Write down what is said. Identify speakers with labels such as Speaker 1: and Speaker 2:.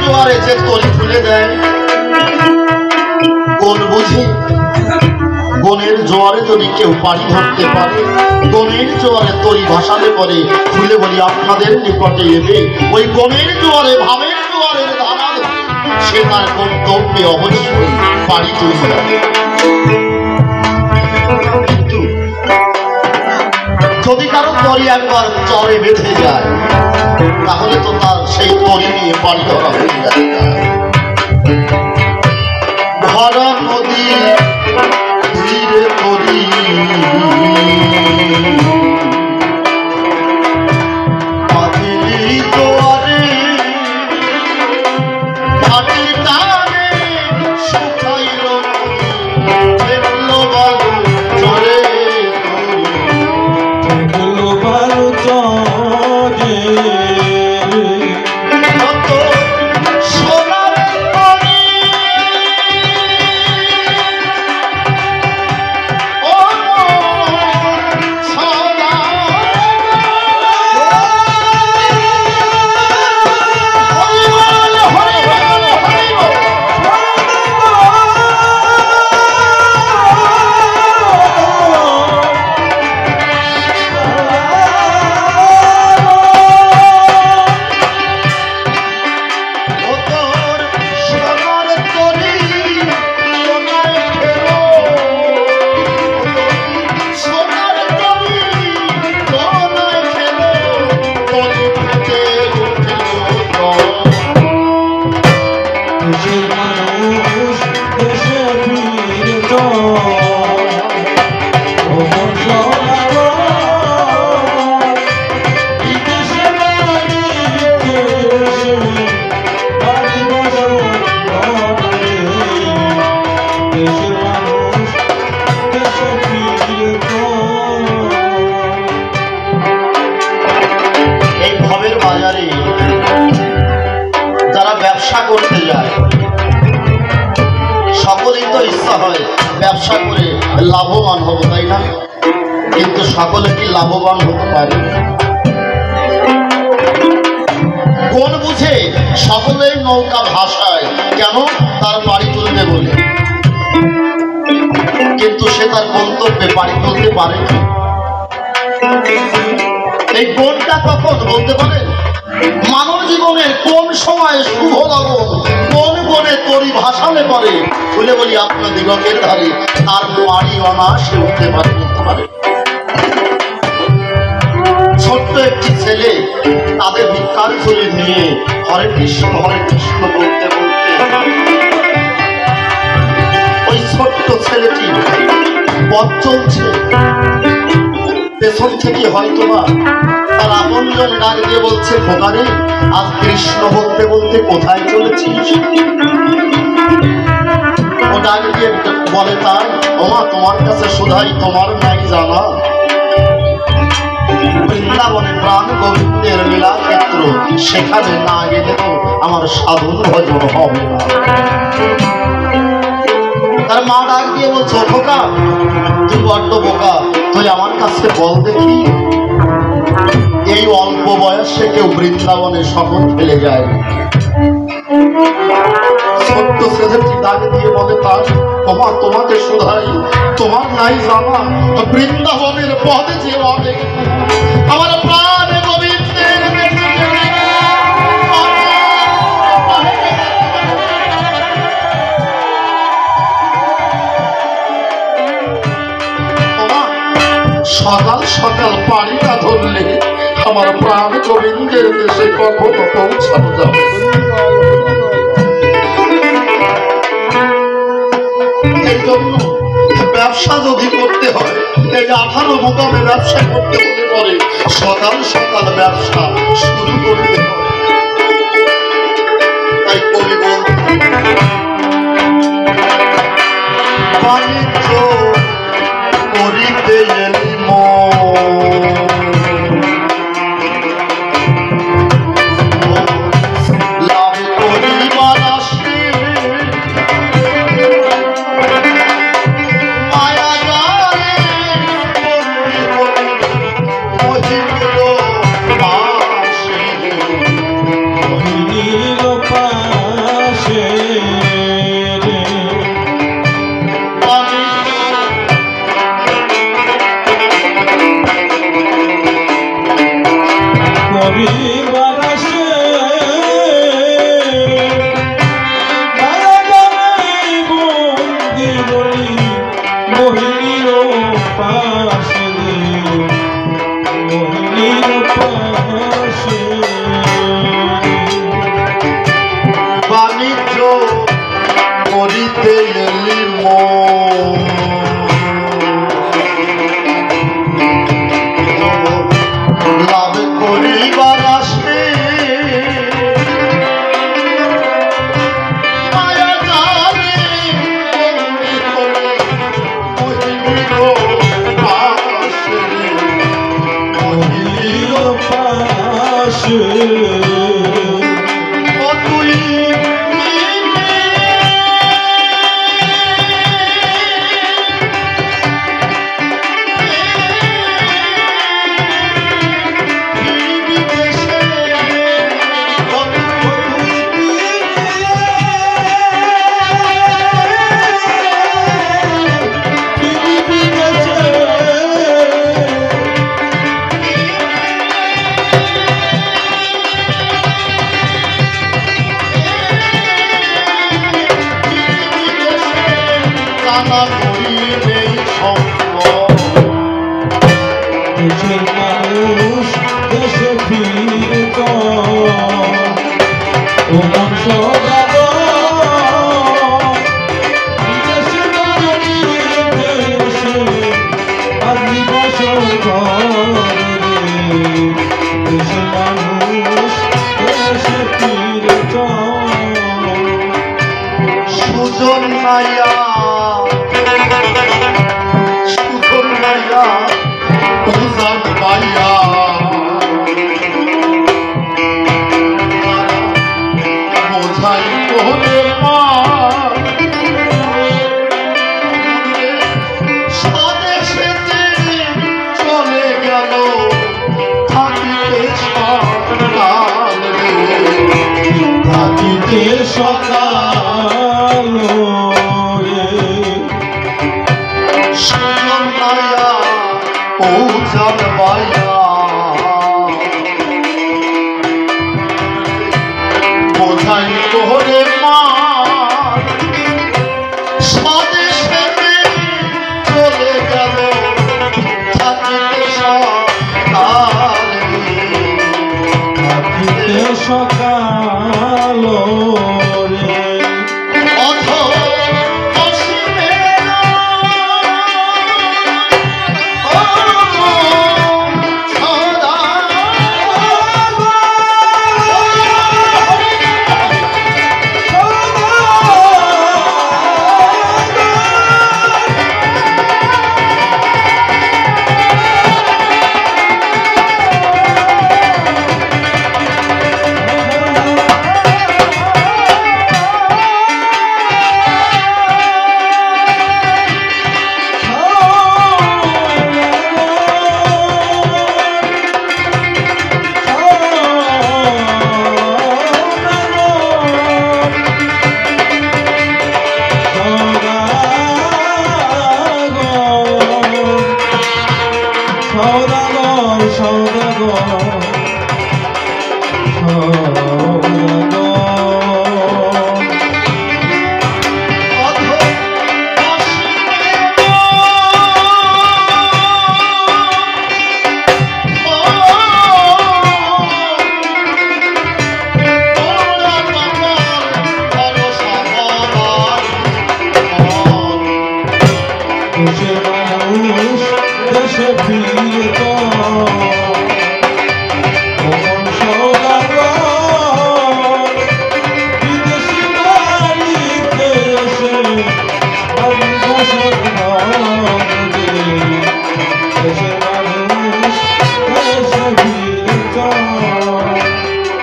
Speaker 1: জোয়ারে যে তরি তুলে দেয় কোন বুঝে গনের জোয়ারে যদি কেউ পানি ধরতে পারে গনের জোয়ারে তরি ভাসালে পরে খুলে বলি আপনাদের নিকটে এবে ওই গনের জোয়ারে ভাবের জোয়ারের ধারা সে তার গন্তব্যে অবশ্যই পানি তুলবে। কিন্তু যদি কারো তরি একবার চরে বেঁধে যায় তাহলে তো তার সেই তরি নিয়ে পানি ধরা হয়ে যায়। ভরা নদী ধীরে তরি বাঁধিলি জোয়ারে ভাটি টানে শুকাইল ফেললো বালু চরে করতে যায় সকলেই তো ইচ্ছা হয় ব্যবসা করে লাভবান হবো তাই না কিন্তু সকলে কি লাভবান হতে পারে কোন বুঝে সকলেই নৌকা ভাসায় কেন তার বাড়ি তুলবে বলে কিন্তু সে তার গন্তব্যে বাড়ি তুলতে পারে এই কোনটা কখন বলতে পারেন মানব জীবনের কোন সময় শুভ লগন কোন গনে তরি ভাসালে পরে খুলে বলি আপনার দিগকের ধারে তার বাড়ি অনায়াসে উঠতে পারে বলতে পারে ছোট্ট একটি ছেলে তাদের ভিক্ষার ঝুলি নিয়ে হরে কৃষ্ণ বলতে বলতে ওই ছোট্ট ছেলেটি পথ চলছে পেছন থেকে হয়তোবা তার আপনজন ডাক দিয়ে বলছে খোকারে আজ কৃষ্ণ বলতে বলতে কোথায় চলেছিস ও ডাক দিয়ে বলে তাই ওমা তোমার কাছে শুধাই তোমার নাই জানা বৃন্দাবনে প্রাণ গোবিন্দের লীলা ক্ষেত্র সেখানে না গেলে তো আমার সাধন ভজন হবে না তার মা ডাক দিয়ে বলছো খোকা তুই বড্ড বোকা তুই আমার কাছে বল দেখি এই অল্প বয়সে কেউ বৃন্দাবনে শপথ ফেলে যায় ছোট্ট ছেলেটি ডাক দিয়ে বলে তার তোমার তোমাকে শুধাই তোমার নাই জানা বৃন্দাবনের পথে যে অনেক আমার প্রাণ গোবিন্দের সকাল সকাল পানিটা ধরলে আমার প্রাণ গোবিন্দের দেশে কখনো পৌঁছানো যাবে এই জন্য ব্যবসা যদি করতে হয় এই 18 মোকামে ব্যবসা করতে হতে পারে সকাল সকাল ব্যবসা শুরু করতে হবে তাই কবি বলতে বাণিজ্য করিতে এলি
Speaker 2: Bye.
Speaker 1: লাভ করিবার আসে মায়া জানে
Speaker 2: পাশে দেশের মানুষ দেশে ফিরত ও মন সদাগ দেশে দেশে আগ্নি বসর দেশের মানুষ দেশে ফিরত
Speaker 1: সুজন নাইয়া উজান পাইয়া বোঝাই কোহরে মা স্বদেশেতে চলে গেল থাকিতে সকাল
Speaker 2: থাকিতে সকাল
Speaker 1: সুজন নাইয়া উজান পাইয়া বোঝাই কোহরে মা স্বদেশেতে চলে গেল থাকিতে সকাল
Speaker 2: থাকিতে সকাল রে
Speaker 1: অথ অসীমে
Speaker 2: দেশের মানুষ দেশে ফিরত